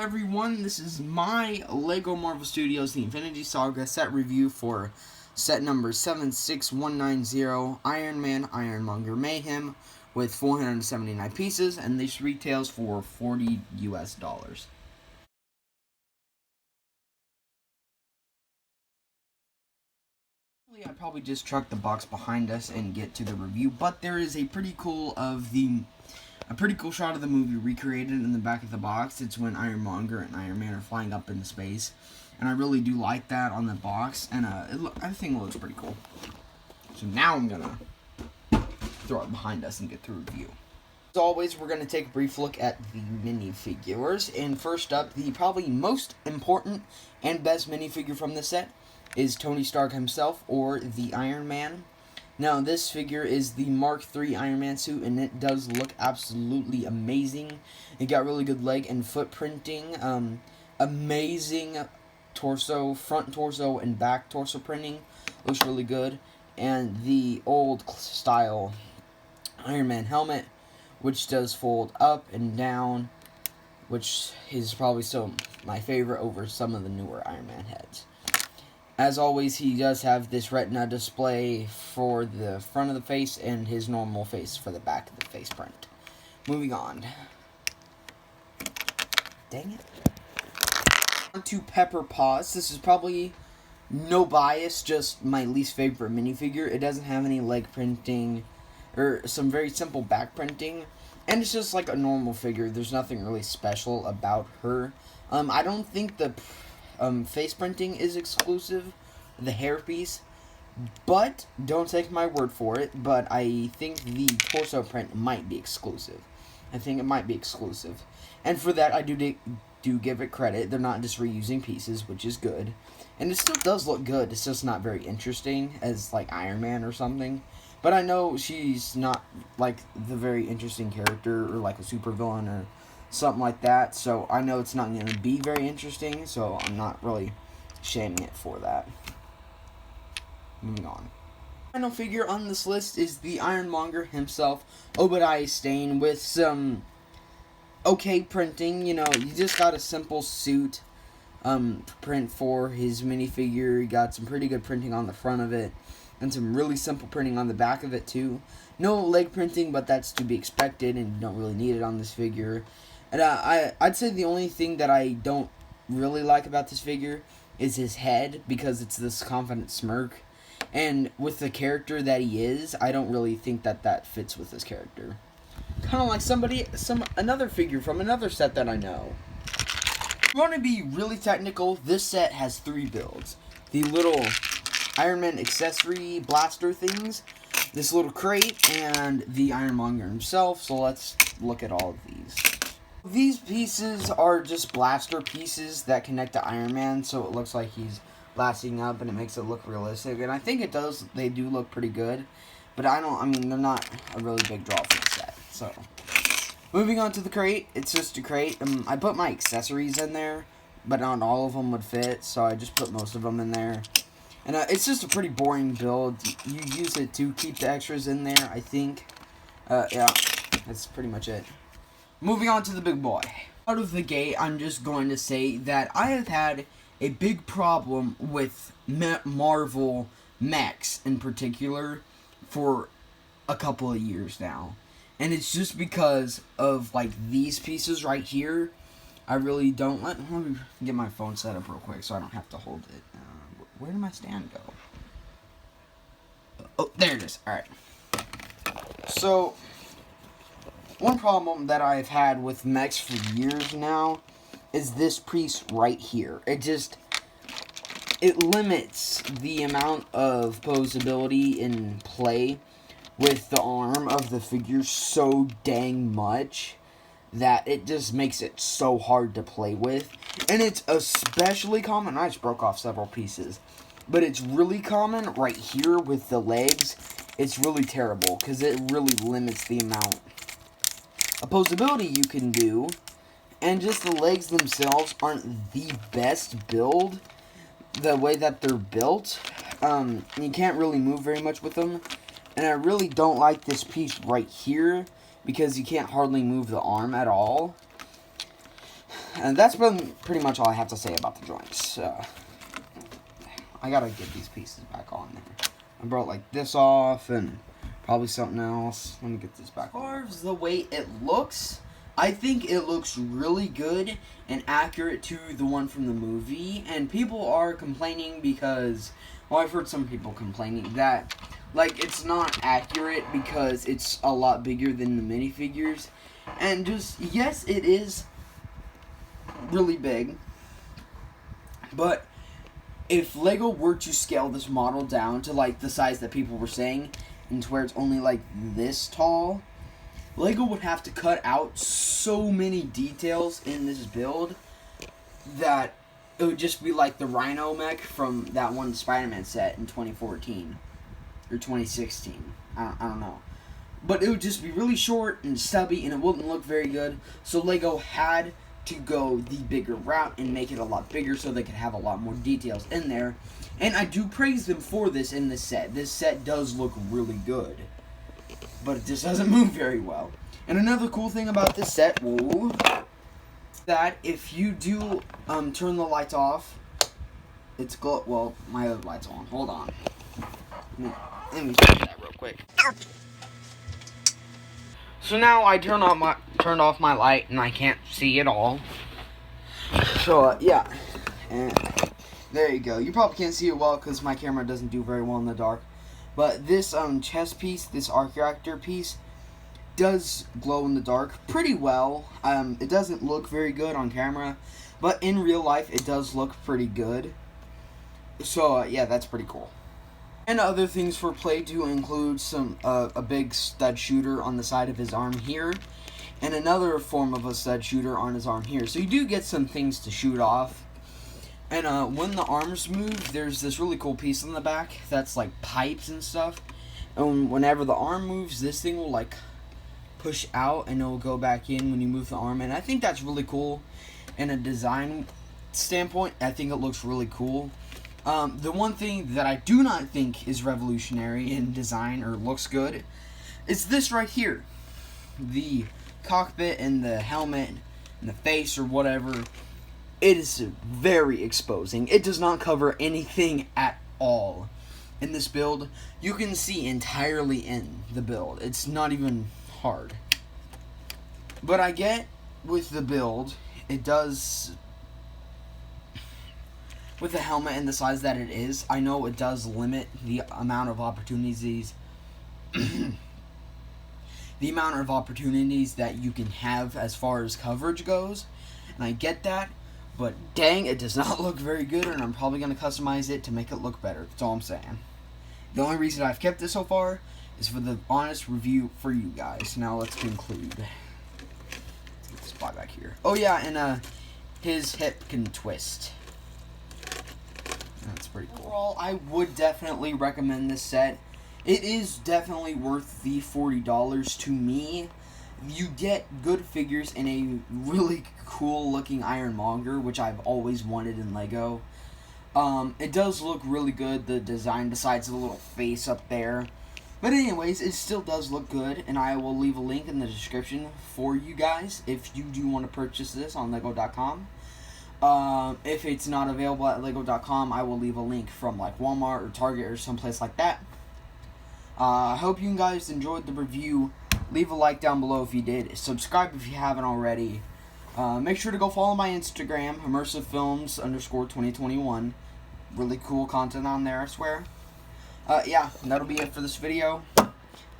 everyone, this is my LEGO Marvel Studios The Infinity Saga set review for set number 76190, Iron Man, Monger, Mayhem, with 479 pieces, and this retails for $40 US. I'd probably just chuck the box behind us and get to the review, but there is a pretty cool shot of the movie recreated in the back of the box. It's when Monger and Iron Man are flying up into space, and I really do like that on the box, and I think it looks pretty cool. So now I'm gonna throw it behind us and get the review. As always, we're gonna take a brief look at the minifigures, and first up, the probably most important and best minifigure from the set is Tony Stark himself, or the Iron Man. Now, this figure is the Mark III Iron Man suit, and it does look absolutely amazing. It got really good leg and foot printing, amazing torso, front torso and back torso printing. Looks really good. And the old style Iron Man helmet, which does fold up and down, which is probably still my favorite over some of the newer Iron Man heads. As always, he does have this retina display for the front of the face and his normal face for the back of the face print. Moving on. Dang it. On to Paws. This is probably no bias, just my least favorite minifigure. It doesn't have any leg printing or some very simple back printing. And it's just like a normal figure. There's nothing really special about her. I don't think the face printing is exclusive, the hairpiece, but don't take my word for it, but I think the torso print might be exclusive. I think it might be exclusive. And for that, I do give it credit. They're not just reusing pieces, which is good. And it still does look good. It's just not very interesting as, like, Iron Man or something. But I know she's not, like, the very interesting character or, like, a supervillain or something like that, so I know it's not going to be very interesting, so I'm not really shaming it for that. Moving on. Final figure on this list is the Ironmonger himself, Obadiah Stane, with some okay printing. You know, you just got a simple suit print for his minifigure. You got some pretty good printing on the front of it, and some really simple printing on the back of it too. No leg printing, but that's to be expected, and you don't really need it on this figure. And I'd say the only thing that I don't really like about this figure is his head, because it's this confident smirk. And with the character that he is, I don't really think that fits with his character. Kind of like another figure from another set that I know. If you want to be really technical, this set has 3 builds. The little Iron Man accessory blaster things, this little crate, and the Ironmonger himself. So let's look at all of these. These pieces are just blaster pieces that connect to Iron Man, so it looks like he's blasting up, and it makes it look realistic. And I think it does. They do look pretty good, but they're not a really big draw for the set. So, moving on to the crate. It's just a crate. I put my accessories in there, but not all of them would fit, so I just put most of them in there. And it's just a pretty boring build. You use it to keep the extras in there, I think. Yeah, that's pretty much it. Moving on to the big boy. Out of the gate, I'm just going to say that I have had a big problem with Marvel mechs in particular for a couple of years now. And it's just because of, like, these pieces right here. I really don't let me get my phone set up real quick so I don't have to hold it. Where did my stand go? Oh, there it is. Alright. So, one problem that I've had with mechs for years now is this piece right here. It limits the amount of posability in play with the arm of the figure so dang much that it just makes it so hard to play with. And it's especially common. I just broke off several pieces. But it's really common right here with the legs. It's really terrible because it really limits the amount of posability you can do. And just the legs themselves aren't the best build, the way that they're built. You can't really move very much with them. And I really don't like this piece right here, because you can't hardly move the arm at all. And that's been pretty much all I have to say about the joints. I gotta get these pieces back on there. I brought like this off and probably something else. Let me get this back on. As far as the way it looks, I think it looks really good and accurate to the one from the movie. And people are complaining because, well, I've heard some people complaining that, like, it's not accurate because it's a lot bigger than the minifigures. And just, yes, it is really big. But if Lego were to scale this model down to, like, the size that people were saying, and to where it's only, like, this tall, Lego would have to cut out so many details in this build that it would just be like the Rhino mech from that one Spider-Man set in 2014 or 2016. I don't know. But it would just be really short and stubby and it wouldn't look very good. So Lego had to go the bigger route and make it a lot bigger so they could have a lot more details in there. And I do praise them for this in this set. This set does look really good. But it just doesn't move very well. And another cool thing about this set, that if you do turn the lights off, it's well, my other light's on. Hold on. Let me fix that real quick. So now I turned off my light and I can't see at all. So yeah, and there you go. You probably can't see it well because my camera doesn't do very well in the dark. But this chest piece, this arc reactor piece, does glow in the dark pretty well. It doesn't look very good on camera, but in real life it does look pretty good. So yeah, that's pretty cool. And other things for play do include some a big stud shooter on the side of his arm here, and another form of a stud shooter on his arm here. So you do get some things to shoot off. And when the arms move, there's this really cool piece on the back that's like pipes and stuff. And whenever the arm moves, this thing will like push out and it will go back in when you move the arm. And I think that's really cool. In a design standpoint, I think it looks really cool. The one thing that I do not think is revolutionary in design or looks good is this right here. The cockpit and the helmet and the face or whatever. It is very exposing. It does not cover anything at all in this build. You can see entirely in the build. It's not even hard. But I get with the build, it does, with the helmet and the size that it is, I know it does limit the amount of opportunities the amount of opportunities that you can have as far as coverage goes. And I get that. But dang, it does not look very good, and I'm probably going to customize it to make it look better. That's all I'm saying. The only reason I've kept it so far is for the honest review for you guys. Now let's conclude. Let's get this spot back here. Oh yeah, and his hip can twist. That's pretty cool. Overall, I would definitely recommend this set. It is definitely worth the $40 to me. You get good figures in a really cool looking Iron Monger, which I've always wanted in Lego. It does look really good, the design besides the little face up there. But anyways, it still does look good, and I will leave a link in the description for you guys if you do want to purchase this on Lego.com. If it's not available at Lego.com, I will leave a link from like Walmart or Target or someplace like that. I hope you guys enjoyed the review. Leave a like down below if you did. Subscribe if you haven't already. Make sure to go follow my Instagram, immersivefilms_2021. Really cool content on there, I swear. Yeah, that'll be it for this video.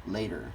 Later.